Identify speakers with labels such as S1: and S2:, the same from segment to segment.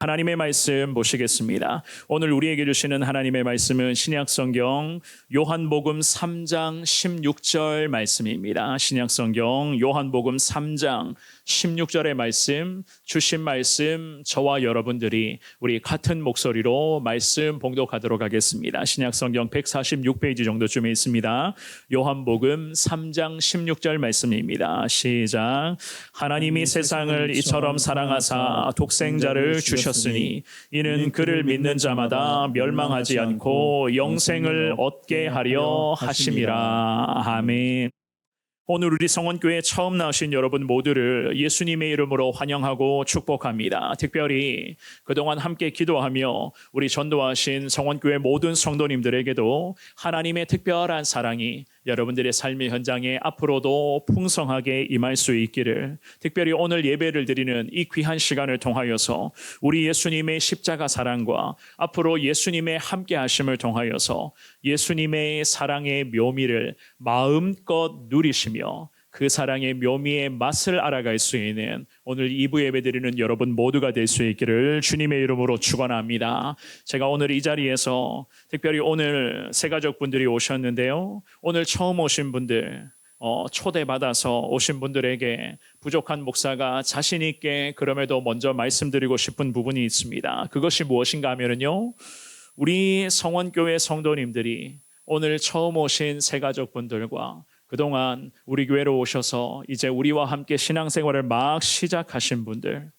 S1: 하나님의 말씀 보시겠습니다. 오늘 우리에게 주시는 하나님의 말씀은 신약성경 요한복음 3장 16절 말씀입니다. 신약성경 요한복음 3장 16절의 말씀, 주신 말씀 저와 여러분들이 우리 같은 목소리로 말씀 봉독하도록 하겠습니다. 신약성경 146페이지 정도쯤에 있습니다. 요한복음 3장 16절 말씀입니다. 시작. 하나님이 세상을 이처럼 사랑하사 독생자를 주셨으니 이는 그를 믿는 자마다 멸망하지 않고 영생을 얻게 하려 하심이라. 아멘. 오늘 우리 성원교회 처음 나오신 여러분 모두를 예수님의 이름으로 환영하고 축복합니다. 특별히 그동안 함께 기도하며 우리 전도하신 성원교회 모든 성도님들에게도 하나님의 특별한 사랑이 여러분들의 삶의 현장에 앞으로도 풍성하게 임할 수 있기를, 특별히 오늘 예배를 드리는 이 귀한 시간을 통하여서 우리 예수님의 십자가 사랑과 앞으로 예수님의 함께 하심을 통하여서 예수님의 사랑의 묘미를 마음껏 누리시며 그 사랑의 묘미의 맛을 알아갈 수 있는 오늘 2부 예배 드리는 여러분 모두가 될 수 있기를 주님의 이름으로 축원합니다. 제가 오늘 이 자리에서 특별히 오늘 새가족분들이 오셨는데요. 오늘 처음 오신 분들, 초대받아서 오신 분들에게 부족한 목사가 자신 있게 그럼에도 먼저 말씀드리고 싶은 부분이 있습니다. 그것이 무엇인가 하면요, 우리 성원교회 성도님들이 오늘 처음 오신 새가족분들과 그동안 우리 교회로 오셔서 이제 우리와 함께 신앙생활을 막 시작하신 분들,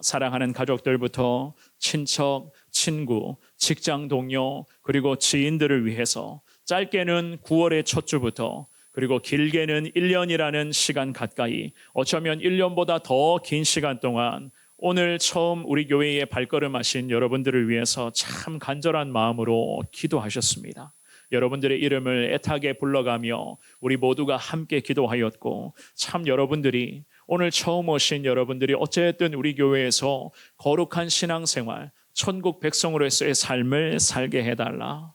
S1: 사랑하는 가족들부터 친척, 친구, 직장 동료, 그리고 지인들을 위해서 짧게는 9월의 첫 주부터 그리고 길게는 1년이라는 시간 가까이, 어쩌면 1년보다 더 긴 시간 동안 오늘 처음 우리 교회에 발걸음하신 여러분들을 위해서 참 간절한 마음으로 기도하셨습니다. 여러분들의 이름을 애타게 불러가며 우리 모두가 함께 기도하였고, 참 여러분들이 오늘 처음 오신 여러분들이 어쨌든 우리 교회에서 거룩한 신앙생활, 천국 백성으로서의 삶을 살게 해달라.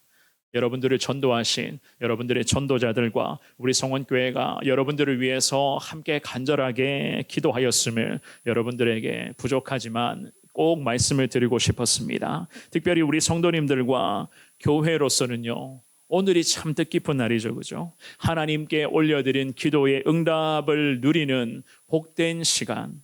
S1: 여러분들을 전도하신 여러분들의 전도자들과 우리 성원교회가 여러분들을 위해서 함께 간절하게 기도하였음을 여러분들에게 부족하지만 꼭 말씀을 드리고 싶었습니다. 특별히 우리 성도님들과 교회로서는요, 오늘이 참 뜻깊은 날이죠, 그죠? 하나님께 올려드린 기도의 응답을 누리는 복된 시간.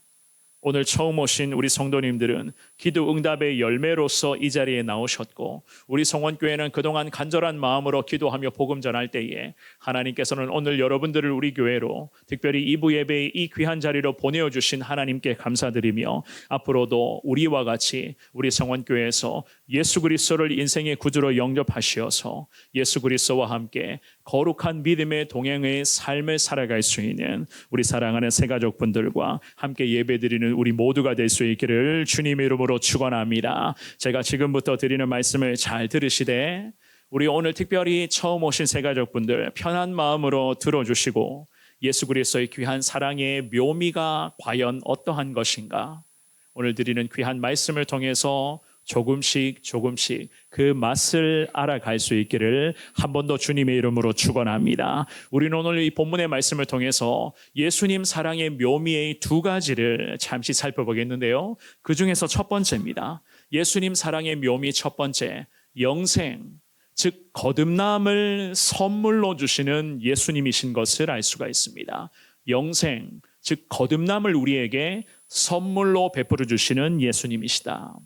S1: 오늘 처음 오신 우리 성도님들은 기도 응답의 열매로서 이 자리에 나오셨고, 우리 성원교회는 그동안 간절한 마음으로 기도하며 복음 전할 때에 하나님께서는 오늘 여러분들을 우리 교회로, 특별히 2부 예배의 이 귀한 자리로 보내어주신 하나님께 감사드리며, 앞으로도 우리와 같이 우리 성원교회에서 예수 그리스도를 인생의 구주로 영접하시어서 예수 그리스도와 함께 거룩한 믿음의 동행의 삶을 살아갈 수 있는 우리 사랑하는 새가족분들과 함께 예배드리는 우리 모두가 될 수 있기를 주님의 이름으로 축원합니다. 제가 지금부터 드리는 말씀을 잘 들으시되 우리 오늘 특별히 처음 오신 새가족분들 편한 마음으로 들어주시고, 예수 그리스도의 귀한 사랑의 묘미가 과연 어떠한 것인가, 오늘 드리는 귀한 말씀을 통해서 조금씩 그 맛을 알아갈 수 있기를 한 번 더 주님의 이름으로 축원합니다. 우리는 오늘 이 본문의 말씀을 통해서 예수님 사랑의 묘미의 두 가지를 잠시 살펴보겠는데요. 그 중에서 첫 번째입니다. 예수님 사랑의 묘미 첫 번째, 영생, 즉 거듭남을 선물로 주시는 예수님이신 것을 알 수가 있습니다. 영생, 즉 거듭남을 우리에게 선물로 베풀어 주시는 예수님이시다.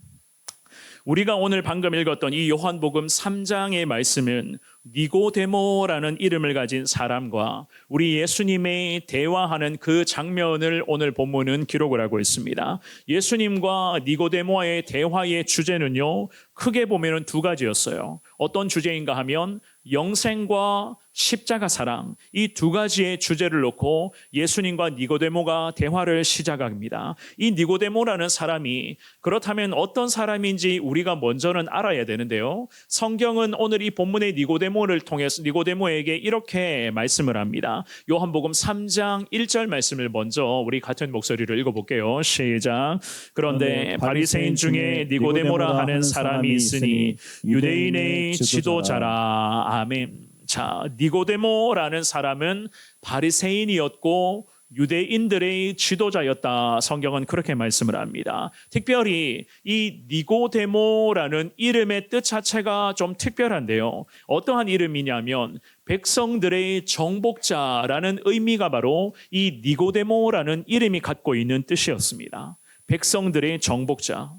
S1: 우리가 오늘 방금 읽었던 이 요한복음 3장의 말씀은 니고데모라는 이름을 가진 사람과 우리 예수님의 대화하는 그 장면을 오늘 본문은 기록을 하고 있습니다. 예수님과 니고데모와의 대화의 주제는요, 크게 보면 두 가지였어요. 어떤 주제인가 하면 영생과 십자가 사랑, 이 두 가지의 주제를 놓고 예수님과 니고데모가 대화를 시작합니다. 이 니고데모라는 사람이 그렇다면 어떤 사람인지 우리가 먼저는 알아야 되는데요. 성경은 오늘 이 본문의 니고데모를 통해서 니고데모에게 이렇게 말씀을 합니다. 요한복음 3장 1절 말씀을 먼저 우리 같은 목소리로 읽어볼게요. 시작. 그런데 바리새인 중에 니고데모라 하는 사람이 있으니 유대인의 지도자라. 아멘. 자, 니고데모라는 사람은 바리새인이었고 유대인들의 지도자였다. 성경은 그렇게 말씀을 합니다. 특별히 이 니고데모라는 이름의 뜻 자체가 좀 특별한데요. 어떠한 이름이냐면 백성들의 정복자라는 의미가 바로 이 니고데모라는 이름이 갖고 있는 뜻이었습니다. 백성들의 정복자.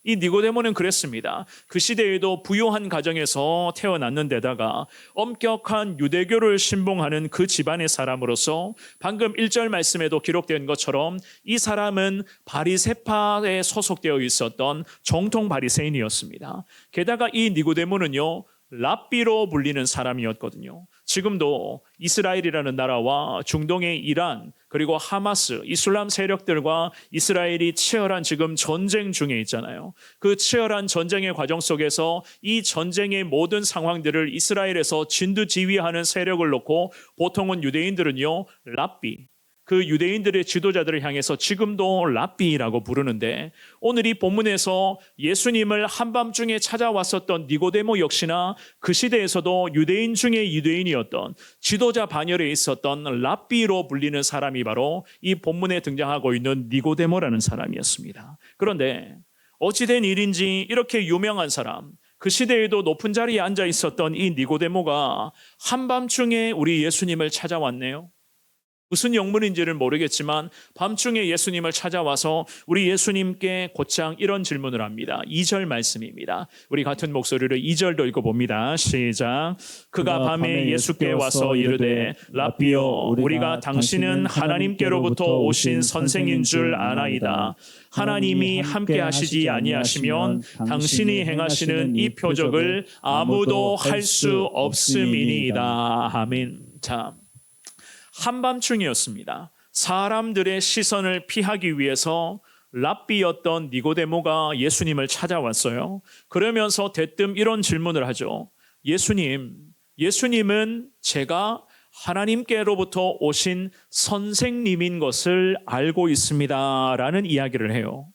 S1: 이 니고데모는 그랬습니다. 그 시대에도 부유한 가정에서 태어났는데다가 엄격한 유대교를 신봉하는 그 집안의 사람으로서 방금 1절 말씀에도 기록된 것처럼 이 사람은 바리새파에 소속되어 있었던 정통 바리새인이었습니다. 게다가 이 니고데모는요, 랍비로 불리는 사람이었거든요. 지금도 이스라엘이라는 나라와 중동의 이란 그리고 하마스, 이슬람 세력들과 이스라엘이 치열한 지금 전쟁 중에 있잖아요. 그 치열한 전쟁의 과정 속에서 이 전쟁의 모든 상황들을 이스라엘에서 진두지휘하는 세력을 놓고 보통은 유대인들은요, 랍비, 그 유대인들의 지도자들을 향해서 지금도 랍비라고 부르는데, 오늘 이 본문에서 예수님을 한밤중에 찾아왔었던 니고데모 역시나 그 시대에서도 유대인 중에 유대인이었던 지도자 반열에 있었던 랍비로 불리는 사람이 바로 이 본문에 등장하고 있는 니고데모라는 사람이었습니다. 그런데 어찌된 일인지 이렇게 유명한 사람, 그 시대에도 높은 자리에 앉아 있었던 이 니고데모가 한밤중에 우리 예수님을 찾아왔네요. 무슨 영문인지를 모르겠지만 밤중에 예수님을 찾아와서 우리 예수님께 곧장 이런 질문을 합니다. 2절 말씀입니다. 우리 같은 목소리로 2절도 읽어봅니다. 시작. 그가 밤에 예수께 와서 이르되 랍비여, 우리가 당신은 하나님께로부터 오신 선생인 줄 아나이다. 하나님이 함께 하시지 아니하시면 당신이 행하시는 이 표적을 아무도 할 수 없음이니이다. 아멘. 자, 한밤중이었습니다. 사람들의 시선을 피하기 위해서 랍비였던 니고데모가 예수님을 찾아왔어요. 그러면서 대뜸 이런 질문을 하죠. 예수님은 제가 하나님께로부터 오신 선생님인 것을 알고 있습니다. 라는 이야기를 해요.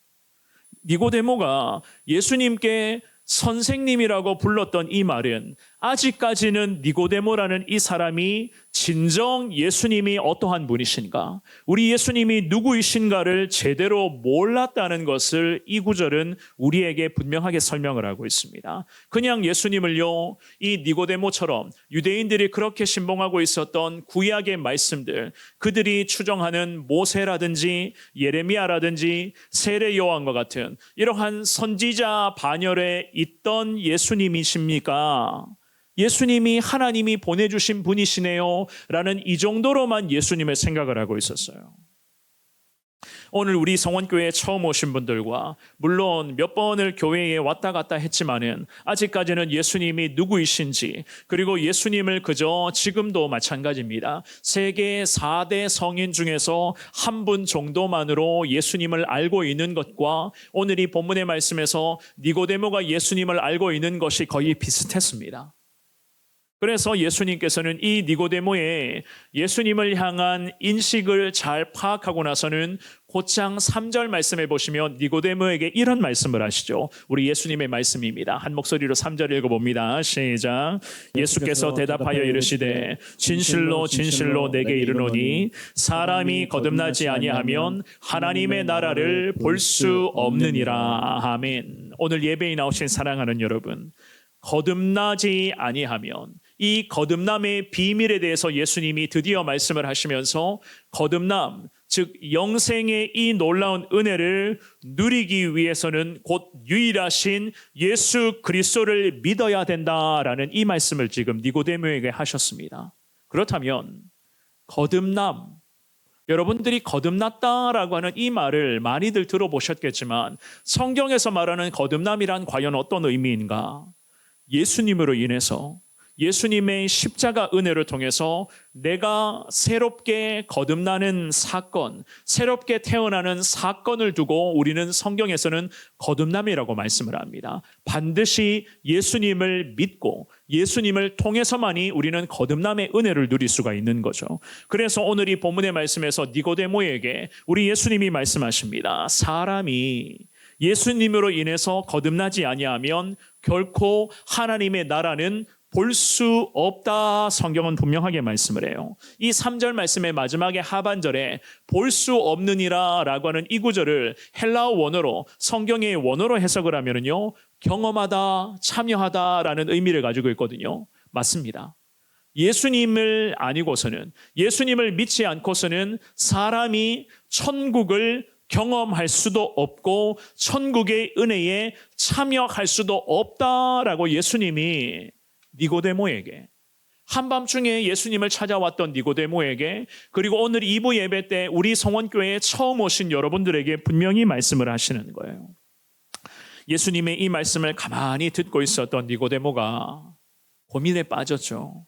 S1: 니고데모가 예수님께 선생님이라고 불렀던 이 말은 아직까지는 니고데모라는 이 사람이 진정 예수님이 어떠한 분이신가, 우리 예수님이 누구이신가를 제대로 몰랐다는 것을 이 구절은 우리에게 분명하게 설명을 하고 있습니다. 그냥 예수님을요, 이 니고데모처럼 유대인들이 그렇게 신봉하고 있었던 구약의 말씀들, 그들이 추정하는 모세라든지 예레미야라든지 세례 요한과 같은 이러한 선지자 반열에 있던 예수님이십니까? 예수님이 하나님이 보내주신 분이시네요 라는 이 정도로만 예수님의 생각을 하고 있었어요. 오늘 우리 성원교회에 처음 오신 분들과 물론 몇 번을 교회에 왔다 갔다 했지만은 아직까지는 예수님이 누구이신지, 그리고 예수님을 그저 지금도 마찬가지입니다. 세계 4대 성인 중에서 한 분 정도만으로 예수님을 알고 있는 것과 오늘 이 본문의 말씀에서 니고데모가 예수님을 알고 있는 것이 거의 비슷했습니다. 그래서 예수님께서는 이 니고데모의 예수님을 향한 인식을 잘 파악하고 나서는 곧장 3절 말씀해 보시면 니고데모에게 이런 말씀을 하시죠. 우리 예수님의 말씀입니다. 한 목소리로 3절 읽어봅니다. 시작. 예수께서 대답하여 이르시되 진실로 진실로 내게 이르노니 사람이 거듭나지 아니하면 하나님의 나라를 볼 수 없느니라. 아멘. 오늘 예배에 나오신 사랑하는 여러분, 거듭나지 아니하면, 이 거듭남의 비밀에 대해서 예수님이 드디어 말씀을 하시면서 거듭남, 즉 영생의 이 놀라운 은혜를 누리기 위해서는 곧 유일하신 예수 그리스도를 믿어야 된다라는 이 말씀을 지금 니고데모에게 하셨습니다. 그렇다면 거듭남, 여러분들이 거듭났다라고 하는 이 말을 많이들 들어보셨겠지만 성경에서 말하는 거듭남이란 과연 어떤 의미인가? 예수님으로 인해서, 예수님의 십자가 은혜를 통해서 내가 새롭게 거듭나는 사건, 새롭게 태어나는 사건을 두고 우리는 성경에서는 거듭남이라고 말씀을 합니다. 반드시 예수님을 믿고 예수님을 통해서만이 우리는 거듭남의 은혜를 누릴 수가 있는 거죠. 그래서 오늘 이 본문의 말씀에서 니고데모에게 우리 예수님이 말씀하십니다. 사람이 예수님으로 인해서 거듭나지 아니하면 결코 하나님의 나라는 볼 수 없다 성경은 분명하게 말씀을 해요. 이 3절 말씀의 마지막에 하반절에 볼 수 없느니라 라고 하는 이 구절을 헬라어 원어로 성경의 원어로 해석을 하면요 경험하다, 참여하다라는 의미를 가지고 있거든요. 맞습니다. 예수님을 아니고서는, 예수님을 믿지 않고서는 사람이 천국을 경험할 수도 없고 천국의 은혜에 참여할 수도 없다라고 예수님이 니고데모에게, 한밤중에 예수님을 찾아왔던 니고데모에게, 그리고 오늘 2부 예배 때 우리 성원교회에 처음 오신 여러분들에게 분명히 말씀을 하시는 거예요. 예수님의 이 말씀을 가만히 듣고 있었던 니고데모가 고민에 빠졌죠.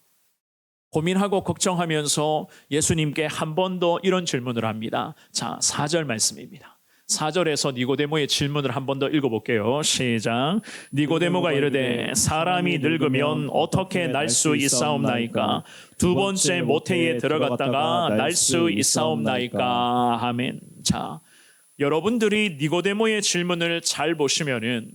S1: 고민하고 걱정하면서 예수님께 한 번 더 이런 질문을 합니다. 자, 4절 말씀입니다. 4절에서 니고데모의 질문을 한 번 더 읽어볼게요. 시작. 니고데모가 이르되 사람이 늙으면 어떻게 날 수 있사옵나이까? 두 번째 모태에 들어갔다가 날 수 있사옵나이까? 아멘. 자, 여러분들이 니고데모의 질문을 잘 보시면은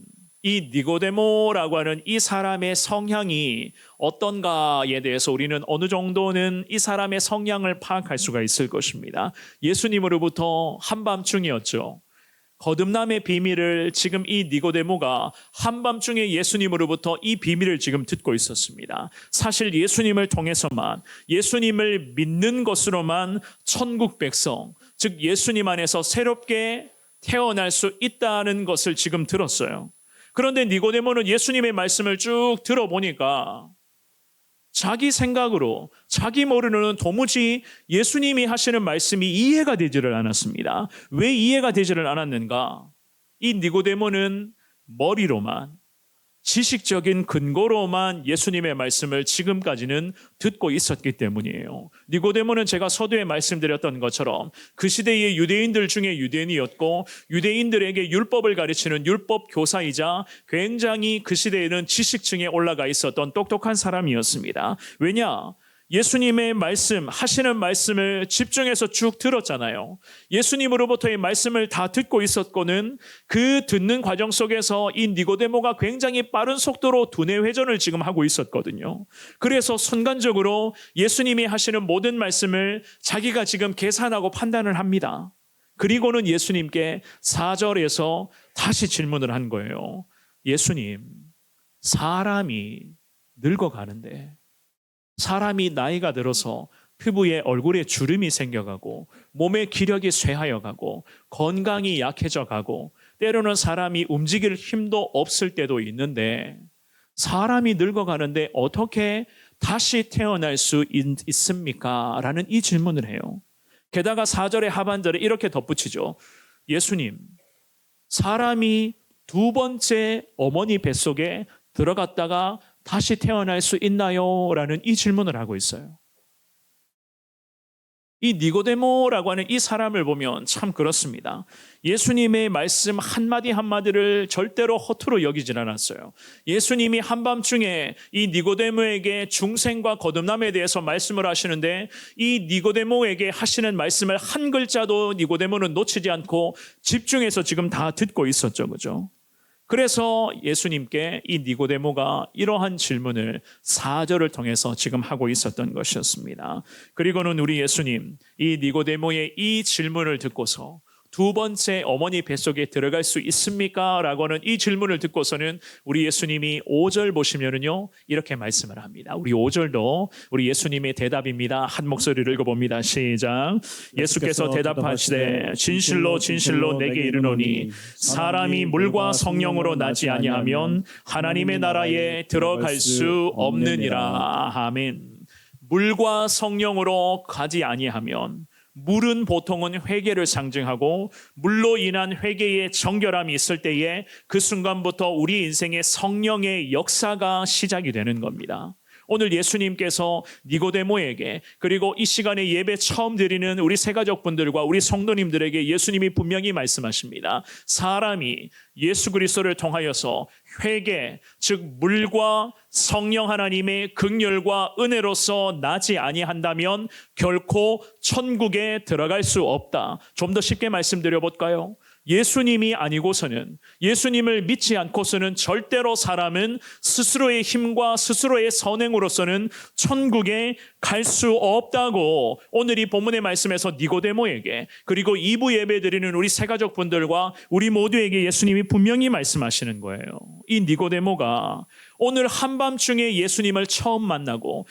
S1: 이 니고데모라고 하는 이 사람의 성향이 어떤가에 대해서 우리는 어느 정도는 이 사람의 성향을 파악할 수가 있을 것입니다. 예수님으로부터 한밤중이었죠. 거듭남의 비밀을 지금 이 니고데모가 한밤중에 예수님으로부터 이 비밀을 지금 듣고 있었습니다. 사실 예수님을 통해서만, 예수님을 믿는 것으로만 천국 백성, 즉 예수님 안에서 새롭게 태어날 수 있다는 것을 지금 들었어요. 그런데 니고데모는 예수님의 말씀을 쭉 들어보니까 자기 생각으로, 자기 머리로는 도무지 예수님이 하시는 말씀이 이해가 되지를 않았습니다. 왜 이해가 되지를 않았는가? 이 니고데모는 머리로만, 지식적인 근거로만 예수님의 말씀을 지금까지는 듣고 있었기 때문이에요. 니고데모는 제가 서두에 말씀드렸던 것처럼 그 시대의 유대인들 중에 유대인이었고 유대인들에게 율법을 가르치는 율법 교사이자 굉장히 그 시대에는 지식층에 올라가 있었던 똑똑한 사람이었습니다. 왜냐? 예수님의 말씀, 하시는 말씀을 집중해서 쭉 들었잖아요. 예수님으로부터의 말씀을 다 듣고 있었고는 그 듣는 과정 속에서 이 니고데모가 굉장히 빠른 속도로 두뇌 회전을 지금 하고 있었거든요. 그래서 순간적으로 예수님이 하시는 모든 말씀을 자기가 지금 계산하고 판단을 합니다. 그리고는 예수님께 4절에서 다시 질문을 한 거예요. 예수님, 사람이 늙어가는데, 사람이 나이가 들어서 피부에 얼굴에 주름이 생겨가고 몸의 기력이 쇠하여가고 건강이 약해져가고 때로는 사람이 움직일 힘도 없을 때도 있는데 사람이 늙어가는데 어떻게 다시 태어날 수 있습니까? 라는 이 질문을 해요. 게다가 4절의 하반절에 이렇게 덧붙이죠. 예수님, 사람이 두 번째 어머니 뱃속에 들어갔다가 다시 태어날 수 있나요? 라는 이 질문을 하고 있어요. 이 니고데모라고 하는 이 사람을 보면 참 그렇습니다. 예수님의 말씀 한마디 한마디를 절대로 허투루 여기질 않았어요. 예수님이 한밤중에 이 니고데모에게 중생과 거듭남에 대해서 말씀을 하시는데 이 니고데모에게 하시는 말씀을 한 글자도 니고데모는 놓치지 않고 집중해서 지금 다 듣고 있었죠. 그죠? 그래서 예수님께 이 니고데모가 이러한 질문을 4절을 통해서 지금 하고 있었던 것이었습니다. 그리고는 우리 예수님, 이 니고데모의 이 질문을 듣고서 두 번째 어머니 뱃속에 들어갈 수 있습니까? 라고 하는 이 질문을 듣고서는 우리 예수님이 5절 보시면은요, 이렇게 말씀을 합니다. 우리 5절도 우리 예수님의 대답입니다. 한 목소리를 읽어봅니다. 시작. 예수께서 대답하시되 진실로 진실로 내게 이르노니 사람이 물과 성령으로 나지 아니하면 하나님의 나라에 들어갈 수 없느니라. 아멘. 물과 성령으로 가지 아니하면, 물은 보통은 회개를 상징하고 물로 인한 회개의 정결함이 있을 때에 그 순간부터 우리 인생의 성령의 역사가 시작이 되는 겁니다. 오늘 예수님께서 니고데모에게, 그리고 이 시간에 예배 처음 드리는 우리 새가족분들과 우리 성도님들에게 예수님이 분명히 말씀하십니다. 사람이 예수 그리스도를 통하여서 회개, 즉 물과 성령 하나님의 긍휼과 은혜로서 나지 아니한다면 결코 천국에 들어갈 수 없다. 좀 더 쉽게 말씀드려 볼까요? 예수님이 아니고서는, 예수님을 믿지 않고서는 절대로 사람은 스스로의 힘과 스스로의 선행으로서는 천국에 갈 수 없다고 오늘 이 본문의 말씀에서 니고데모에게, 그리고 2부 예배 드리는 우리 새가족 분들과 우리 모두에게 예수님이 분명히 말씀하시는 거예요. 이 니고데모가 오늘 한밤중에 예수님을 처음 만나고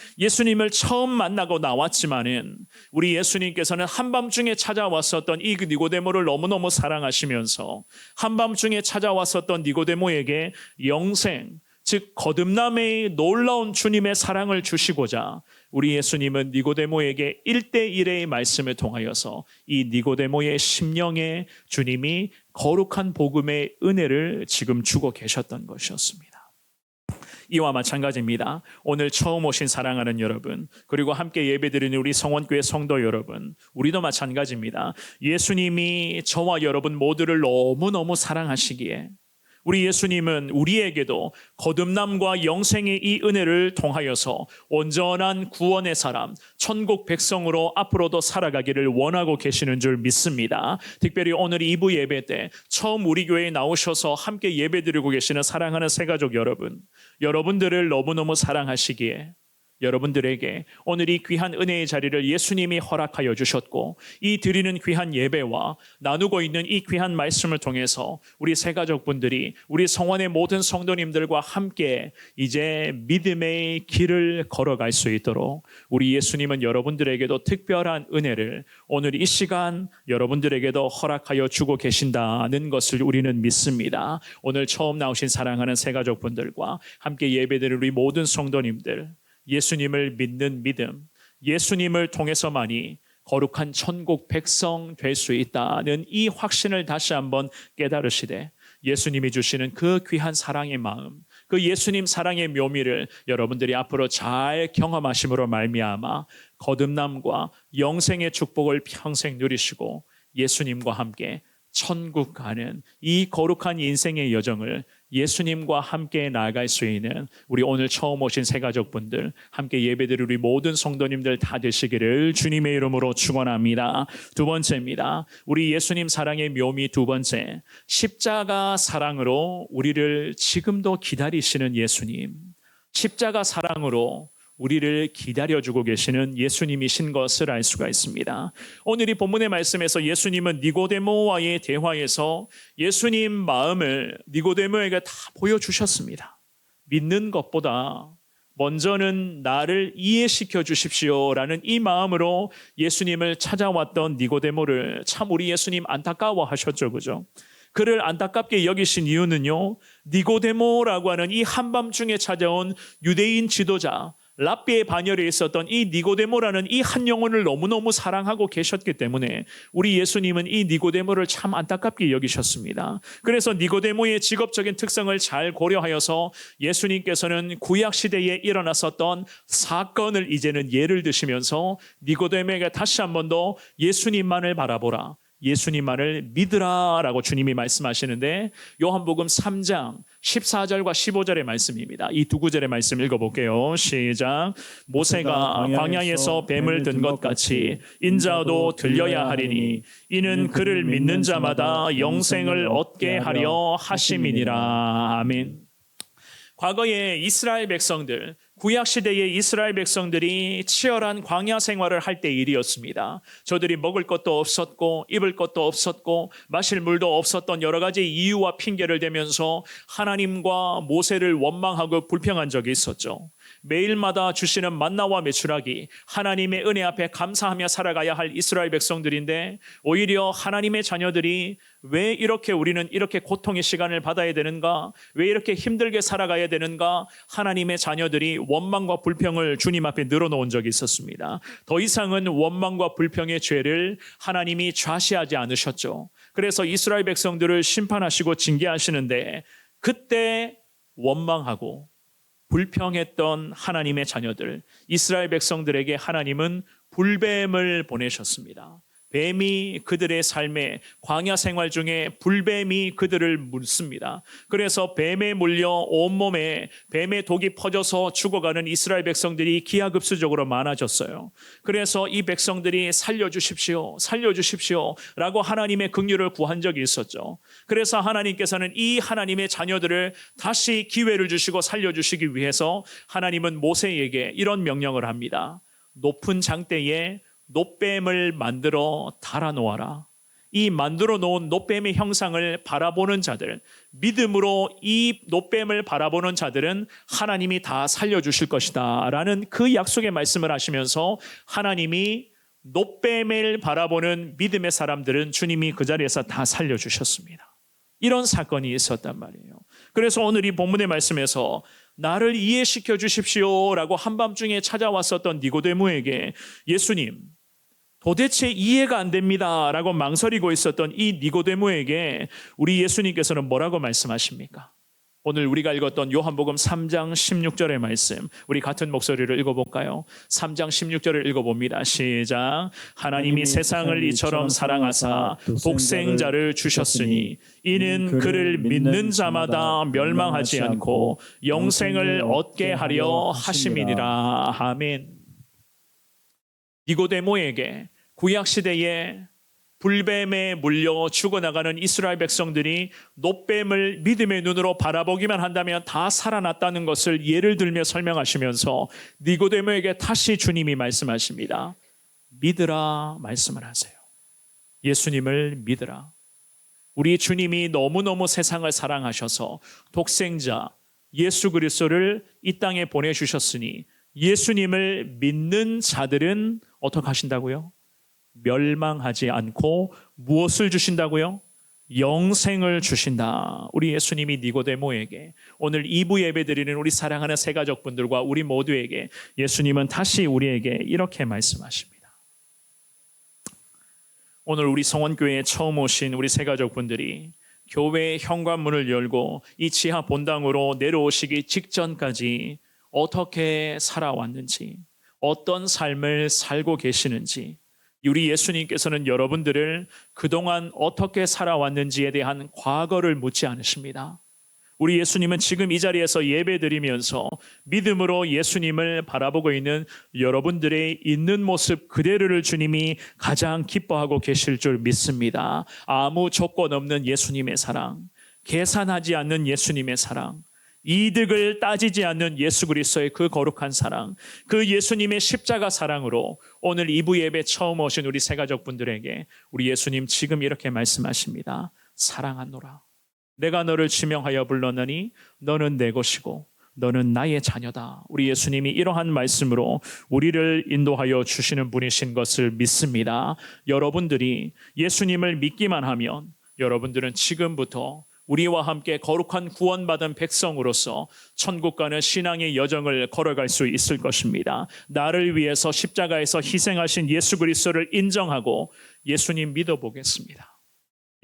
S1: 나왔지만은 우리 예수님께서는 한밤중에 찾아왔었던 이 니고데모를 너무너무 사랑하시면서 한밤중에 찾아왔었던 니고데모에게 영생, 즉 거듭남의 놀라운 주님의 사랑을 주시고자 우리 예수님은 니고데모에게 1대1의 말씀을 통하여서 이 니고데모의 심령에 주님이 거룩한 복음의 은혜를 지금 주고 계셨던 것이었습니다. 이와 마찬가지입니다. 오늘 처음 오신 사랑하는 여러분, 그리고 함께 예배드리는 우리 성원교회 성도 여러분, 우리도 마찬가지입니다. 예수님이 저와 여러분 모두를 너무너무 사랑하시기에 우리 예수님은 우리에게도 거듭남과 영생의 이 은혜를 통하여서 온전한 구원의 사람, 천국 백성으로 앞으로도 살아가기를 원하고 계시는 줄 믿습니다. 특별히 오늘 2부 예배 때 처음 우리 교회에 나오셔서 함께 예배드리고 계시는 사랑하는 새가족 여러분, 여러분들을 너무너무 사랑하시기에 여러분들에게 오늘 이 귀한 은혜의 자리를 예수님이 허락하여 주셨고, 이 드리는 귀한 예배와 나누고 있는 이 귀한 말씀을 통해서 우리 새가족분들이, 우리 성원의 모든 성도님들과 함께 이제 믿음의 길을 걸어갈 수 있도록 우리 예수님은 여러분들에게도 특별한 은혜를 오늘 이 시간 여러분들에게도 허락하여 주고 계신다는 것을 우리는 믿습니다. 오늘 처음 나오신 사랑하는 새가족분들과 함께 예배드릴 우리 모든 성도님들, 예수님을 믿는 믿음, 예수님을 통해서만이 거룩한 천국 백성 될 수 있다는 이 확신을 다시 한번 깨달으시되, 예수님이 주시는 그 귀한 사랑의 마음, 그 예수님 사랑의 묘미를 여러분들이 앞으로 잘 경험하심으로 말미암아 거듭남과 영생의 축복을 평생 누리시고 예수님과 함께 천국 가는 이 거룩한 인생의 여정을 예수님과 함께 나아갈 수 있는 우리 오늘 처음 오신 새가족분들, 함께 예배드릴 우리 모든 성도님들 다 되시기를 주님의 이름으로 축원합니다. 두 번째입니다. 우리 예수님 사랑의 묘미 두 번째, 십자가 사랑으로 우리를 지금도 기다리시는 예수님, 십자가 사랑으로 우리를 기다려주고 계시는 예수님이신 것을 알 수가 있습니다. 오늘 이 본문의 말씀에서 예수님은 니고데모와의 대화에서 예수님 마음을 니고데모에게 다 보여주셨습니다. 믿는 것보다 먼저는 나를 이해시켜 주십시오라는 이 마음으로 예수님을 찾아왔던 니고데모를 참 우리 예수님 안타까워하셨죠, 그죠? 그를 안타깝게 여기신 이유는요, 니고데모라고 하는 이 한밤중에 찾아온 유대인 지도자, 랍비의 반열에 있었던 이 니고데모라는 이 한 영혼을 너무너무 사랑하고 계셨기 때문에 우리 예수님은 이 니고데모를 참 안타깝게 여기셨습니다. 그래서 니고데모의 직업적인 특성을 잘 고려하여서 예수님께서는 구약시대에 일어났었던 사건을 이제는 예를 드시면서 니고데모에게 다시 한 번 더 예수님만을 바라보라, 예수님만을 믿으라 라고 주님이 말씀하시는데, 요한복음 3장 14절과 15절의 말씀입니다. 이 두 구절의 말씀 읽어볼게요. 시작. 모세가 광야에서 뱀을 든 것 같이 인자도 들려야 하리니 이는 그를 믿는 자마다 영생을 얻게 하려 하심이니라. 아멘. 과거에 이스라엘 백성들, 구약시대의 이스라엘 백성들이 치열한 광야 생활을 할 때 일이었습니다. 저들이 먹을 것도 없었고 입을 것도 없었고 마실 물도 없었던 여러 가지 이유와 핑계를 대면서 하나님과 모세를 원망하고 불평한 적이 있었죠. 매일마다 주시는 만나와 메추라기, 하나님의 은혜 앞에 감사하며 살아가야 할 이스라엘 백성들인데, 오히려 하나님의 자녀들이 왜 이렇게 우리는 이렇게 고통의 시간을 받아야 되는가, 왜 이렇게 힘들게 살아가야 되는가, 하나님의 자녀들이 원망과 불평을 주님 앞에 늘어놓은 적이 있었습니다. 더 이상은 원망과 불평의 죄를 하나님이 좌시하지 않으셨죠. 그래서 이스라엘 백성들을 심판하시고 징계하시는데, 그때 원망하고 불평했던 하나님의 자녀들, 이스라엘 백성들에게 하나님은 불뱀을 보내셨습니다. 뱀이 그들의 삶에 광야 생활 중에 불뱀이 그들을 물습니다. 그래서 뱀에 물려 온몸에 뱀의 독이 퍼져서 죽어가는 이스라엘 백성들이 기하급수적으로 많아졌어요. 그래서 이 백성들이 살려주십시오, 살려주십시오 라고 하나님의 긍휼을 구한 적이 있었죠. 그래서 하나님께서는 이 하나님의 자녀들을 다시 기회를 주시고 살려주시기 위해서 하나님은 모세에게 이런 명령을 합니다. 높은 장대에 놋뱀을 만들어 달아놓아라. 이 만들어 놓은 놋뱀의 형상을 바라보는 자들, 믿음으로 이 놋뱀을 바라보는 자들은 하나님이 다 살려주실 것이다 라는 그 약속의 말씀을 하시면서 하나님이 놋뱀을 바라보는 믿음의 사람들은 주님이 그 자리에서 다 살려주셨습니다. 이런 사건이 있었단 말이에요. 그래서 오늘 이 본문의 말씀에서 나를 이해시켜 주십시오라고 한밤중에 찾아왔었던 니고데모에게 예수님, 도대체 이해가 안 됩니다라고 망설이고 있었던 이 니고데모에게 우리 예수님께서는 뭐라고 말씀하십니까? 오늘 우리가 읽었던 요한복음 3장 16절의 말씀, 우리 같은 목소리를 읽어볼까요? 3장 16절을 읽어봅니다. 시작. 하나님이 세상을 이처럼 사랑하사 독생자를 주셨으니 이는 그를 믿는 자마다 멸망하지 않고 영생을 얻게 하려 하심이니라. 아멘. 니고데모에게 구약시대에 불뱀에 물려 죽어나가는 이스라엘 백성들이 놋뱀을 믿음의 눈으로 바라보기만 한다면 다 살아났다는 것을 예를 들며 설명하시면서 니고데모에게 다시 주님이 말씀하십니다. 믿으라 말씀을 하세요. 예수님을 믿으라. 우리 주님이 너무너무 세상을 사랑하셔서 독생자 예수 그리스도를 이 땅에 보내주셨으니 예수님을 믿는 자들은 어떻게 하신다고요? 멸망하지 않고 무엇을 주신다고요? 영생을 주신다. 우리 예수님이 니고데모에게, 오늘 2부 예배 드리는 우리 사랑하는 새가족분들과 우리 모두에게 예수님은 다시 우리에게 이렇게 말씀하십니다. 오늘 우리 성원교회에 처음 오신 우리 새가족분들이 교회의 현관문을 열고 이 지하 본당으로 내려오시기 직전까지 어떻게 살아왔는지, 어떤 삶을 살고 계시는지, 우리 예수님께서는 여러분들을 그동안 어떻게 살아왔는지에 대한 과거를 묻지 않으십니다. 우리 예수님은 지금 이 자리에서 예배드리면서 믿음으로 예수님을 바라보고 있는 여러분들의 있는 모습 그대로를 주님이 가장 기뻐하고 계실 줄 믿습니다. 아무 조건 없는 예수님의 사랑, 계산하지 않는 예수님의 사랑, 이득을 따지지 않는 예수 그리스도의 그 거룩한 사랑, 그 예수님의 십자가 사랑으로 오늘 2부 예배 처음 오신 우리 새가족분들에게 우리 예수님 지금 이렇게 말씀하십니다. 사랑하노라. 내가 너를 지명하여 불렀느니 너는 내 것이고 너는 나의 자녀다. 우리 예수님이 이러한 말씀으로 우리를 인도하여 주시는 분이신 것을 믿습니다. 여러분들이 예수님을 믿기만 하면 여러분들은 지금부터 우리와 함께 거룩한 구원받은 백성으로서 천국 가는 신앙의 여정을 걸어갈 수 있을 것입니다. 나를 위해서 십자가에서 희생하신 예수 그리스도를 인정하고 예수님 믿어보겠습니다,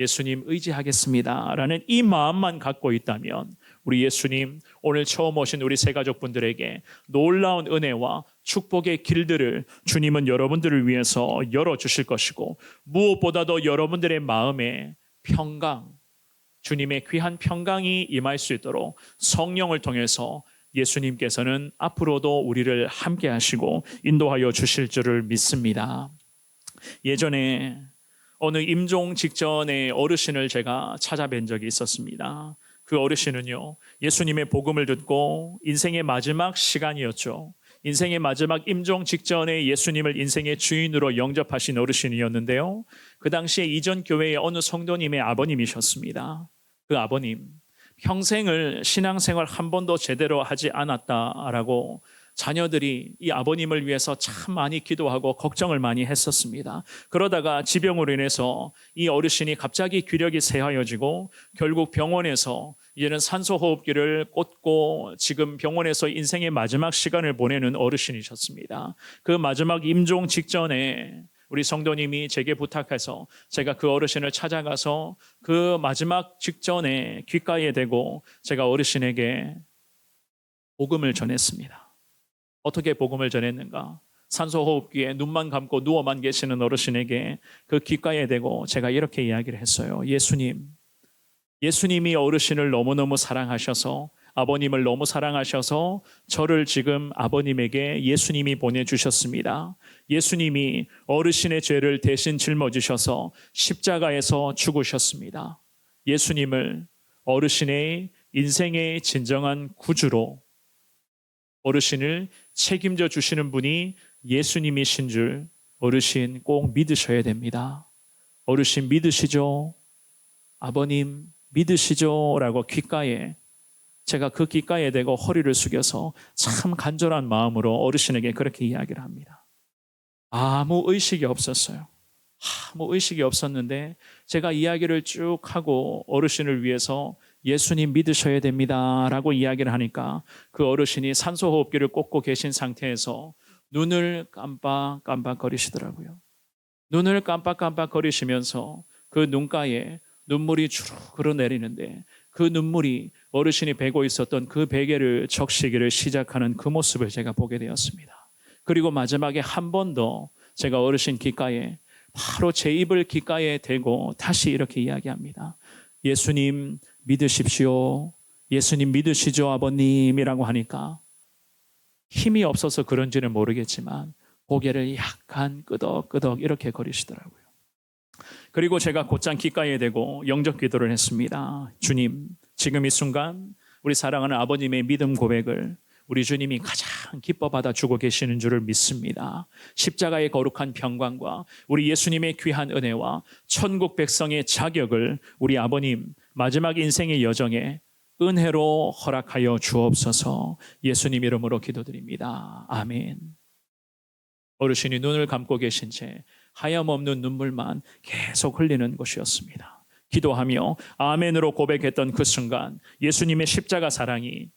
S1: 예수님 의지하겠습니다 라는 이 마음만 갖고 있다면 우리 예수님 오늘 처음 오신 우리 새가족분들에게 놀라운 은혜와 축복의 길들을 주님은 여러분들을 위해서 열어주실 것이고, 무엇보다도 여러분들의 마음에 평강, 주님의 귀한 평강이 임할 수 있도록 성령을 통해서 예수님께서는 앞으로도 우리를 함께 하시고 인도하여 주실 줄을 믿습니다. 예전에 어느 임종 직전의 어르신을 제가 찾아뵌 적이 있었습니다. 그 어르신은요, 예수님의 복음을 듣고 인생의 마지막 시간이었죠. 인생의 마지막 임종 직전에 예수님을 인생의 주인으로 영접하신 어르신이었는데요, 그 당시에 이전 교회의 어느 성도님의 아버님이셨습니다. 그 아버님 평생을 신앙생활 한 번도 제대로 하지 않았다라고 자녀들이 이 아버님을 위해서 참 많이 기도하고 걱정을 많이 했었습니다. 그러다가 지병으로 인해서 이 어르신이 갑자기 기력이 쇠하여지고 결국 병원에서 이제는 산소호흡기를 꽂고 지금 병원에서 인생의 마지막 시간을 보내는 어르신이셨습니다. 그 마지막 임종 직전에 우리 성도님이 제게 부탁해서 제가 그 어르신을 찾아가서 그 마지막 직전에 귓가에 대고 제가 어르신에게 복음을 전했습니다. 어떻게 복음을 전했는가? 산소호흡기에 눈만 감고 누워만 계시는 어르신에게 그 귓가에 대고 제가 이렇게 이야기를 했어요. 예수님이 어르신을 너무너무 사랑하셔서, 아버님을 너무 사랑하셔서 저를 지금 아버님에게 예수님이 보내주셨습니다. 예수님이 어르신의 죄를 대신 짊어지셔서 십자가에서 죽으셨습니다. 예수님을 어르신의 인생의 진정한 구주로, 어르신을 책임져 주시는 분이 예수님이신 줄 어르신 꼭 믿으셔야 됩니다. 어르신 믿으시죠? 아버님 믿으시죠? 라고 귓가에, 제가 그 귓가에 대고 허리를 숙여서 참 간절한 마음으로 어르신에게 그렇게 이야기를 합니다. 아무 의식이 없었어요. 아무 의식이 없었는데 제가 이야기를 쭉 하고 어르신을 위해서 예수님 믿으셔야 됩니다 라고 이야기를 하니까 그 어르신이 산소호흡기를 꽂고 계신 상태에서 눈을 깜빡깜빡거리시더라고요. 눈을 깜빡깜빡거리시면서 그 눈가에 눈물이 주르륵 흘러내리는데 그 눈물이 어르신이 베고 있었던 그 베개를 적시기를 시작하는 그 모습을 제가 보게 되었습니다. 그리고 마지막에 한 번 더 제가 어르신 귓가에, 바로 제 입을 귓가에 대고 다시 이렇게 이야기합니다. 예수님 믿으십시오. 예수님 믿으시죠 아버님이라고 하니까 힘이 없어서 그런지는 모르겠지만 고개를 약간 끄덕끄덕 이렇게 거리시더라고요. 그리고 제가 곧장 귓가에 대고 영접 기도를 했습니다. 주님, 지금 이 순간 우리 사랑하는 아버님의 믿음 고백을 우리 주님이 가장 기뻐 받아주고 계시는 줄을 믿습니다. 십자가의 거룩한 평강과 우리 예수님의 귀한 은혜와 천국 백성의 자격을 우리 아버님 마지막 인생의 여정에 은혜로 허락하여 주옵소서. 예수님 이름으로 기도드립니다. 아멘. 어르신이 눈을 감고 계신 채 하염없는 눈물만 계속 흘리는 것이었습니다. 기도하며 아멘으로 고백했던 그 순간 예수님의 십자가 사랑이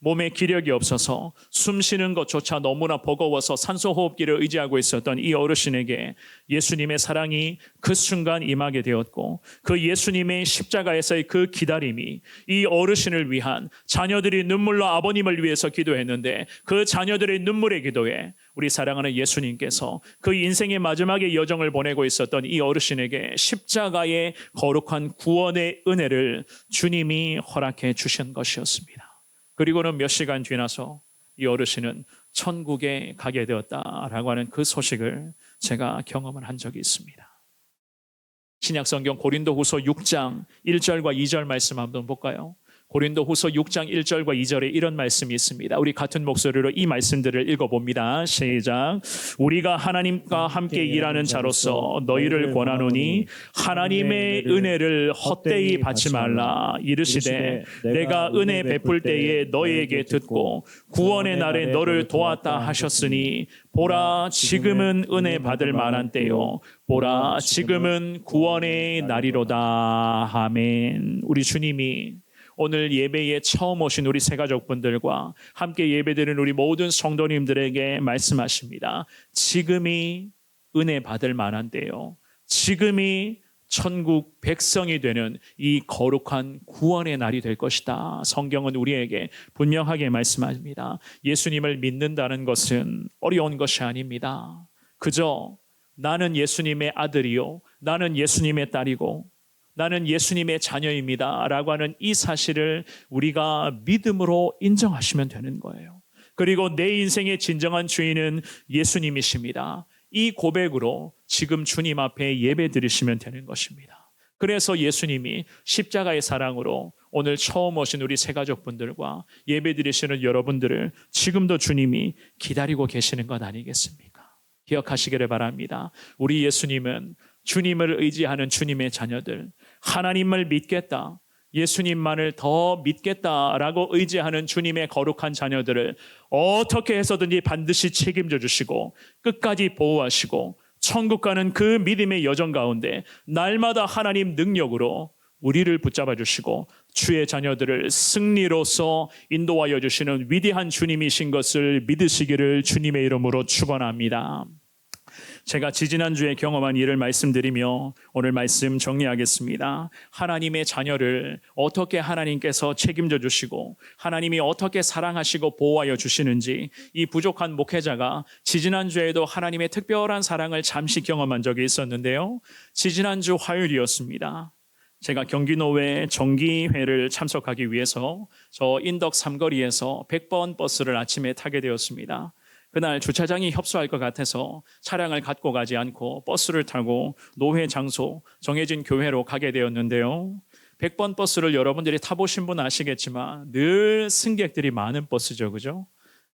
S1: 몸에 기력이 없어서 숨 쉬는 것조차 너무나 버거워서 산소호흡기를 의지하고 있었던 이 어르신에게 예수님의 사랑이 그 순간 임하게 되었고, 그 예수님의 십자가에서의 그 기다림이 이 어르신을 위한, 자녀들이 눈물로 아버님을 위해서 기도했는데 그 자녀들의 눈물의 기도에 우리 사랑하는 예수님께서 그 인생의 마지막의 여정을 보내고 있었던 이 어르신에게 십자가의 거룩한 구원의 은혜를 주님이 허락해 주신 것이었습니다. 그리고는 몇 시간 지나서 이 어르신은 천국에 가게 되었다라고 하는 그 소식을 제가 경험을 한 적이 있습니다. 신약성경 고린도후서 6장 1절과 2절 말씀 한번 볼까요? 고린도후서 6장 1절과 2절에 이런 말씀이 있습니다. 우리 같은 목소리로 이 말씀들을 읽어봅니다. 시작. 우리가 하나님과 함께 일하는 자로서 너희를 권하노니 하나님의 은혜를 헛되이 받지 말라. 이르시되 내가 은혜 베풀 때에 너희에게 듣고 구원의 날에 너를 도왔다 하셨으니 보라 지금은 은혜 받을 만한 때요. 보라 지금은 구원의 날이로다. 아멘. 우리 주님이 오늘 예배에 처음 오신 우리 새가족분들과 함께 예배드리는 우리 모든 성도님들에게 말씀하십니다. 지금이 은혜 받을 만한 때요. 지금이 천국 백성이 되는 이 거룩한 구원의 날이 될 것이다. 성경은 우리에게 분명하게 말씀합니다. 예수님을 믿는다는 것은 어려운 것이 아닙니다. 그저 나는 예수님의 아들이요, 나는 예수님의 딸이고 나는 예수님의 자녀입니다 라고 하는 이 사실을 우리가 믿음으로 인정하시면 되는 거예요. 그리고 내 인생의 진정한 주인은 예수님이십니다. 이 고백으로 지금 주님 앞에 예배 드리시면 되는 것입니다. 그래서 예수님이 십자가의 사랑으로 오늘 처음 오신 우리 새가족분들과 예배 드리시는 여러분들을 지금도 주님이 기다리고 계시는 것 아니겠습니까? 기억하시기를 바랍니다. 우리 예수님은 주님을 의지하는 주님의 자녀들, 하나님을 믿겠다, 예수님만을 더 믿겠다라고 의지하는 주님의 거룩한 자녀들을 어떻게 해서든지 반드시 책임져 주시고 끝까지 보호하시고 천국 가는 그 믿음의 여정 가운데 날마다 하나님 능력으로 우리를 붙잡아 주시고 주의 자녀들을 승리로서 인도하여 주시는 위대한 주님이신 것을 믿으시기를 주님의 이름으로 축원합니다. 제가 지지난주에 경험한 일을 말씀드리며 오늘 말씀 정리하겠습니다. 하나님의 자녀를 어떻게 하나님께서 책임져 주시고 하나님이 어떻게 사랑하시고 보호하여 주시는지 이 부족한 목회자가 지지난주에도 하나님의 특별한 사랑을 잠시 경험한 적이 있었는데요. 지지난주 화요일이었습니다. 제가 경기노회 정기회를 참석하기 위해서 저 인덕 삼거리에서 100번 버스를 아침에 타게 되었습니다. 그날 주차장이 협소할 것 같아서 차량을 갖고 가지 않고 버스를 타고 노회 장소 정해진 교회로 가게 되었는데요. 100번 버스를 여러분들이 타보신 분 아시겠지만 늘 승객들이 많은 버스죠. 그죠?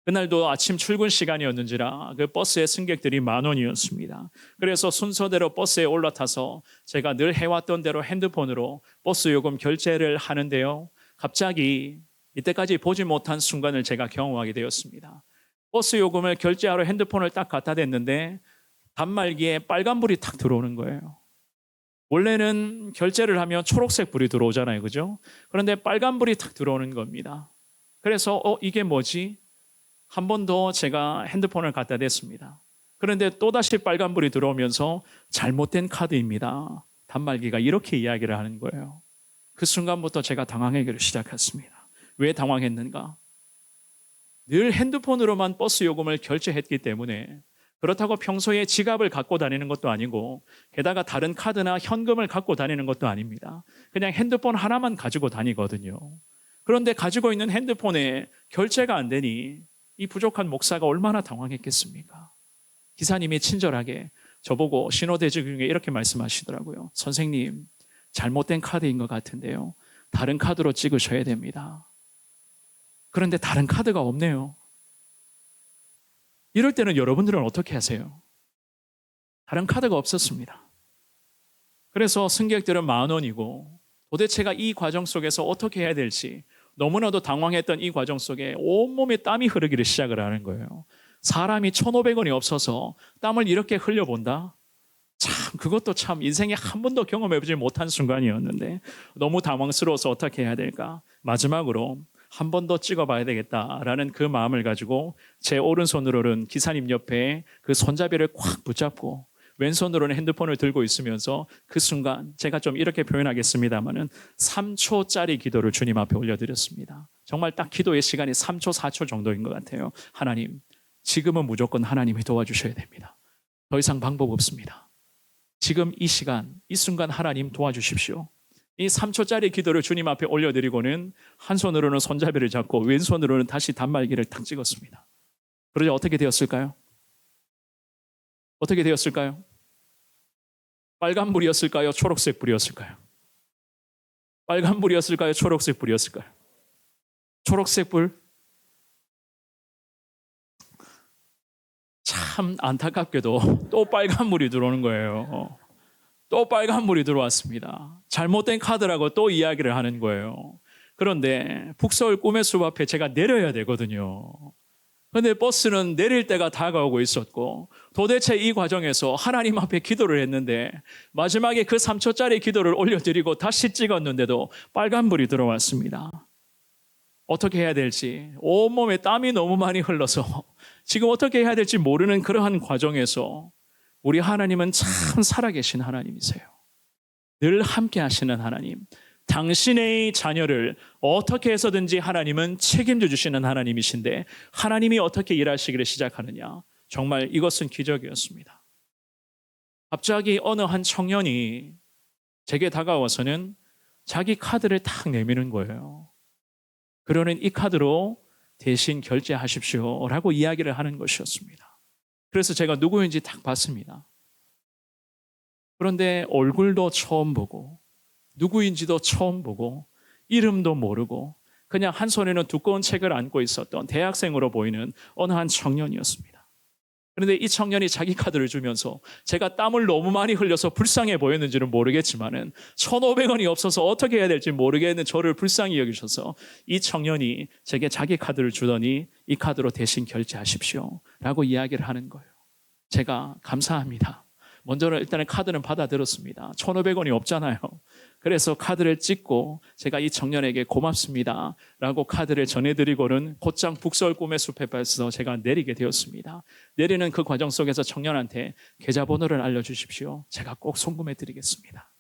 S1: 그날도 아침 출근 시간이었는지라 그 버스의 승객들이 10,000원이었습니다. 그래서 순서대로 버스에 올라타서 제가 늘 해왔던 대로 핸드폰으로 버스 요금 결제를 하는데요. 갑자기 이때까지 보지 못한 순간을 제가 경험하게 되었습니다. 버스 요금을 결제하러 핸드폰을 딱 갖다 댔는데 단말기에 빨간불이 탁 들어오는 거예요. 원래는 결제를 하면 초록색 불이 들어오잖아요. 그죠? 그런데 빨간불이 탁 들어오는 겁니다. 그래서 이게 뭐지? 한 번 더 제가 핸드폰을 갖다 댔습니다. 그런데 또다시 빨간불이 들어오면서 잘못된 카드입니다. 단말기가 이렇게 이야기를 하는 거예요. 그 순간부터 제가 당황하기를 시작했습니다. 왜 당황했는가? 늘 핸드폰으로만 버스 요금을 결제했기 때문에 그렇다고 평소에 지갑을 갖고 다니는 것도 아니고 게다가 다른 카드나 현금을 갖고 다니는 것도 아닙니다. 그냥 핸드폰 하나만 가지고 다니거든요. 그런데 가지고 있는 핸드폰에 결제가 안 되니 이 부족한 목사가 얼마나 당황했겠습니까? 기사님이 친절하게 저보고 신호대지 중에 이렇게 말씀하시더라고요. 선생님, 잘못된 카드인 것 같은데요. 다른 카드로 찍으셔야 됩니다. 그런데 다른 카드가 없네요. 이럴 때는 여러분들은 어떻게 하세요? 다른 카드가 없었습니다. 그래서 승객들은 10,000원이고 도대체가 이 과정 속에서 어떻게 해야 될지 너무나도 당황했던 이 과정 속에 온몸에 땀이 흐르기를 시작을 하는 거예요. 사람이 1,500원이 없어서 땀을 이렇게 흘려본다? 참 그것도 참 인생에 한 번도 경험해보지 못한 순간이었는데 너무 당황스러워서 어떻게 해야 될까? 마지막으로 한 번 더 찍어봐야 되겠다라는 그 마음을 가지고 제 오른손으로는 기사님 옆에 그 손잡이를 꽉 붙잡고 왼손으로는 핸드폰을 들고 있으면서 그 순간 제가 좀 이렇게 표현하겠습니다마는 3초짜리 기도를 주님 앞에 올려드렸습니다. 정말 딱 기도의 시간이 3초, 4초 정도인 것 같아요. 하나님, 지금은 무조건 하나님이 도와주셔야 됩니다. 더 이상 방법 없습니다. 지금 이 시간, 이 순간 하나님 도와주십시오. 이 3초짜리 기도를 주님 앞에 올려드리고는 한 손으로는 손잡이를 잡고 왼손으로는 다시 단말기를 탁 찍었습니다. 그러자 어떻게 되었을까요? 어떻게 되었을까요? 빨간 불이었을까요? 초록색 불이었을까요? 빨간 불이었을까요? 초록색 불이었을까요? 초록색 불? 참 안타깝게도 또 빨간 불이 들어오는 거예요. 또 빨간 불이 들어왔습니다. 잘못된 카드라고 또 이야기를 하는 거예요. 그런데 북서울 꿈의 숲 앞에 제가 내려야 되거든요. 그런데 버스는 내릴 때가 다가오고 있었고 도대체 이 과정에서 하나님 앞에 기도를 했는데 마지막에 그 3초짜리 기도를 올려드리고 다시 찍었는데도 빨간불이 들어왔습니다. 어떻게 해야 될지 온몸에 땀이 너무 많이 흘러서 지금 어떻게 해야 될지 모르는 그러한 과정에서 우리 하나님은 참 살아계신 하나님이세요. 늘 함께 하시는 하나님. 당신의 자녀를 어떻게 해서든지 하나님은 책임져 주시는 하나님이신데 하나님이 어떻게 일하시기를 시작하느냐. 정말 이것은 기적이었습니다. 갑자기 어느 한 청년이 제게 다가와서는 자기 카드를 탁 내미는 거예요. 그러는 이 카드로 대신 결제하십시오 라고 이야기를 하는 것이었습니다. 그래서 제가 누구인지 딱 봤습니다. 그런데 얼굴도 처음 보고 누구인지도 처음 보고 이름도 모르고 그냥 한 손에는 두꺼운 책을 안고 있었던 대학생으로 보이는 어느 한 청년이었습니다. 그런데 이 청년이 자기 카드를 주면서 제가 땀을 너무 많이 흘려서 불쌍해 보였는지는 모르겠지만은 1,500원이 없어서 어떻게 해야 될지 모르겠는 저를 불쌍히 여기셔서 이 청년이 제게 자기 카드를 주더니 이 카드로 대신 결제하십시오 라고 이야기를 하는 거예요. 제가 감사합니다. 먼저는 일단은 카드는 받아들었습니다. 1,500원이 없잖아요. 그래서 카드를 찍고 제가 이 청년에게 고맙습니다 라고 카드를 전해드리고는 곧장 북서울 꿈의 숲에 발서 제가 내리게 되었습니다. 내리는 그 과정 속에서 청년한테 계좌번호를 알려주십시오. 제가 꼭 송금해 드리겠습니다.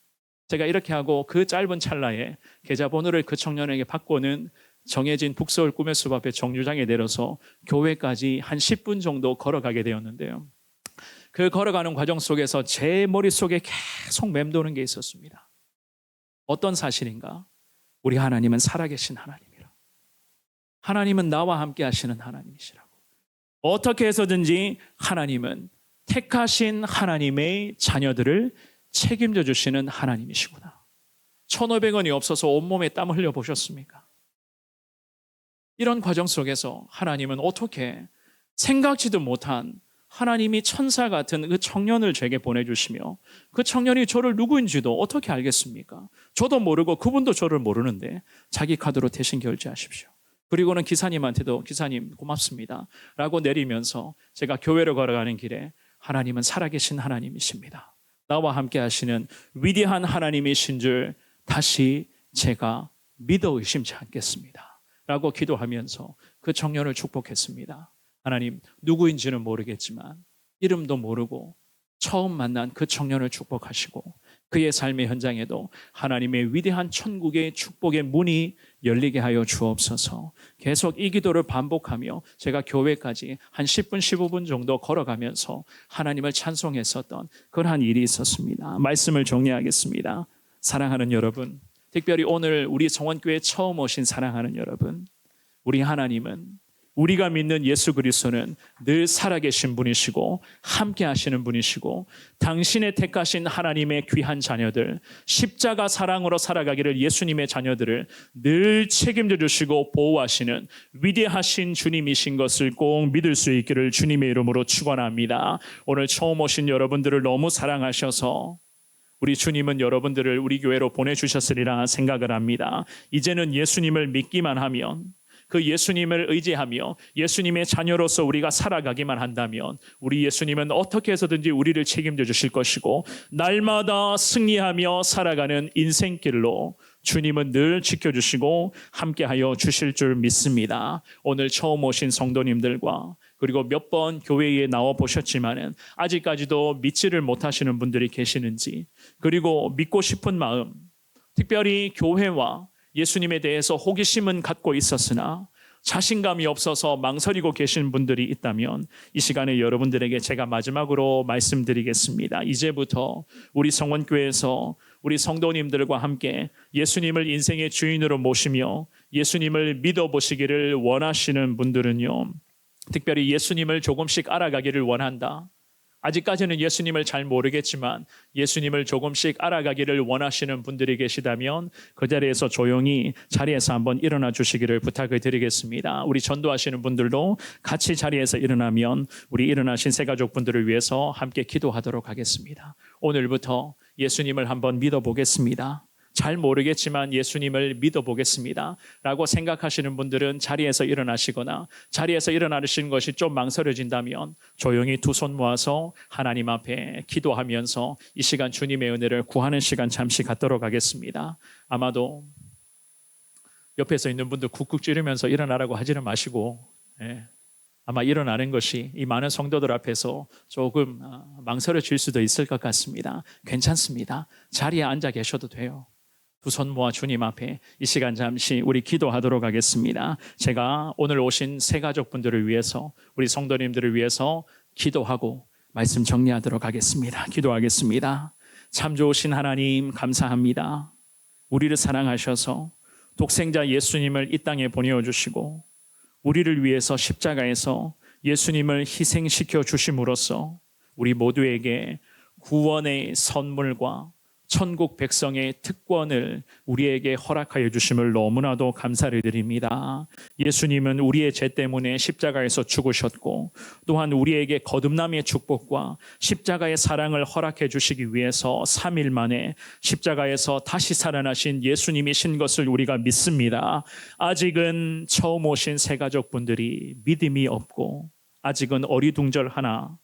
S1: 제가 이렇게 하고 그 짧은 찰나에 계좌번호를 그 청년에게 받고는 정해진 북서울 꿈의 숲 앞에 정류장에 내려서 교회까지 한 10분 정도 걸어가게 되었는데요. 그 걸어가는 과정 속에서 제 머릿속에 계속 맴도는 게 있었습니다. 어떤 사실인가? 우리 하나님은 살아계신 하나님이라. 하나님은 나와 함께 하시는 하나님이시라고. 어떻게 해서든지 하나님은 택하신 하나님의 자녀들을 책임져 주시는 하나님이시구나. 1,500원이 없어서 온몸에 땀 흘려 보셨습니까? 이런 과정 속에서 하나님은 어떻게 생각지도 못한 하나님이 천사 같은 그 청년을 제게 보내주시며 그 청년이 저를 누구인지도 어떻게 알겠습니까? 저도 모르고 그분도 저를 모르는데 자기 카드로 대신 결제하십시오. 그리고는 기사님한테도 기사님 고맙습니다 라고 내리면서 제가 교회로 걸어가는 길에 하나님은 살아계신 하나님이십니다. 나와 함께 하시는 위대한 하나님이신 줄 다시 제가 믿어 의심치 않겠습니다 라고 기도하면서 그 청년을 축복했습니다. 하나님, 누구인지는 모르겠지만 이름도 모르고 처음 만난 그 청년을 축복하시고 그의 삶의 현장에도 하나님의 위대한 천국의 축복의 문이 열리게 하여 주옵소서. 계속 이 기도를 반복하며 제가 교회까지 한 10분, 15분 정도 걸어가면서 하나님을 찬송했었던 그러한 일이 있었습니다. 말씀을 정리하겠습니다. 사랑하는 여러분, 특별히 오늘 우리 성원교회 처음 오신 사랑하는 여러분, 우리 하나님은 우리가 믿는 예수 그리스도는 늘 살아계신 분이시고 함께 하시는 분이시고 당신의 택하신 하나님의 귀한 자녀들, 십자가 사랑으로 살아가기를 예수님의 자녀들을 늘 책임져 주시고 보호하시는 위대하신 주님이신 것을 꼭 믿을 수 있기를 주님의 이름으로 축원합니다. 오늘 처음 오신 여러분들을 너무 사랑하셔서 우리 주님은 여러분들을 우리 교회로 보내주셨으리라 생각을 합니다. 이제는 예수님을 믿기만 하면, 그 예수님을 의지하며 예수님의 자녀로서 우리가 살아가기만 한다면 우리 예수님은 어떻게 해서든지 우리를 책임져 주실 것이고 날마다 승리하며 살아가는 인생길로 주님은 늘 지켜주시고 함께하여 주실 줄 믿습니다. 오늘 처음 오신 성도님들과 그리고 몇 번 교회에 나와 보셨지만은 아직까지도 믿지를 못하시는 분들이 계시는지, 그리고 믿고 싶은 마음, 특별히 교회와 예수님에 대해서 호기심은 갖고 있었으나 자신감이 없어서 망설이고 계신 분들이 있다면 이 시간에 여러분들에게 제가 마지막으로 말씀드리겠습니다. 이제부터 우리 성원교회에서 우리 성도님들과 함께 예수님을 인생의 주인으로 모시며 예수님을 믿어보시기를 원하시는 분들은요, 특별히 예수님을 조금씩 알아가기를 원한다. 아직까지는 예수님을 잘 모르겠지만 예수님을 조금씩 알아가기를 원하시는 분들이 계시다면 그 자리에서 조용히 자리에서 한번 일어나 주시기를 부탁을 드리겠습니다. 우리 전도하시는 분들도 같이 자리에서 일어나면 우리 일어나신 새가족분들을 위해서 함께 기도하도록 하겠습니다. 오늘부터 예수님을 한번 믿어보겠습니다. 잘 모르겠지만 예수님을 믿어보겠습니다 라고 생각하시는 분들은 자리에서 일어나시거나 자리에서 일어나시는 것이 좀 망설여진다면 조용히 두 손 모아서 하나님 앞에 기도하면서 이 시간 주님의 은혜를 구하는 시간 잠시 갖도록 하겠습니다. 아마도 옆에서 있는 분들 쿡쿡 찌르면서 일어나라고 하지는 마시고, 아마 일어나는 것이 이 많은 성도들 앞에서 조금 망설여질 수도 있을 것 같습니다. 괜찮습니다. 자리에 앉아 계셔도 돼요. 두 손 모아 주님 앞에 이 시간 잠시 우리 기도하도록 하겠습니다. 제가 오늘 오신 새 가족분들을 위해서, 우리 성도님들을 위해서 기도하고 말씀 정리하도록 하겠습니다. 기도하겠습니다. 참 좋으신 하나님 감사합니다. 우리를 사랑하셔서 독생자 예수님을 이 땅에 보내주시고 우리를 위해서 십자가에서 예수님을 희생시켜 주심으로써 우리 모두에게 구원의 선물과 천국 백성의 특권을 우리에게 허락하여 주심을 너무나도 감사를 드립니다. 예수님은 우리의 죄 때문에 십자가에서 죽으셨고 또한 우리에게 거듭남의 축복과 십자가의 사랑을 허락해 주시기 위해서 3일 만에 십자가에서 다시 살아나신 예수님이신 것을 우리가 믿습니다. 아직은 처음 오신 새가족분들이 믿음이 없고 아직은 어리둥절하나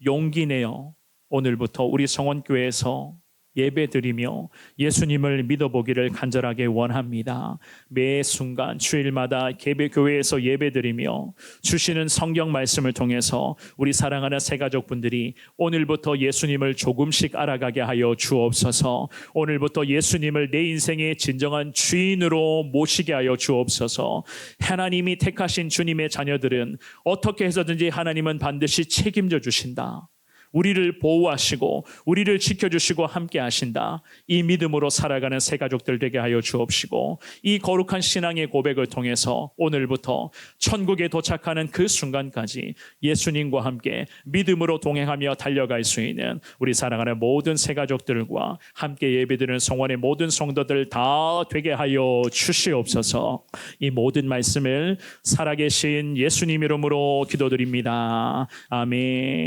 S1: 용기 내어 오늘부터 우리 성원교회에서 예배드리며 예수님을 믿어보기를 간절하게 원합니다. 매 순간 주일마다 교회에서 예배드리며 주시는 성경 말씀을 통해서 우리 사랑하는 새가족분들이 오늘부터 예수님을 조금씩 알아가게 하여 주옵소서. 오늘부터 예수님을 내 인생의 진정한 주인으로 모시게 하여 주옵소서. 하나님이 택하신 주님의 자녀들은 어떻게 해서든지 하나님은 반드시 책임져 주신다. 우리를 보호하시고 우리를 지켜주시고 함께 하신다. 이 믿음으로 살아가는 새가족들 되게 하여 주옵시고 이 거룩한 신앙의 고백을 통해서 오늘부터 천국에 도착하는 그 순간까지 예수님과 함께 믿음으로 동행하며 달려갈 수 있는 우리 사랑하는 모든 새가족들과 함께 예배드리는 성원의 모든 성도들 다 되게 하여 주시옵소서. 이 모든 말씀을 살아계신 예수님 이름으로 기도드립니다. 아멘.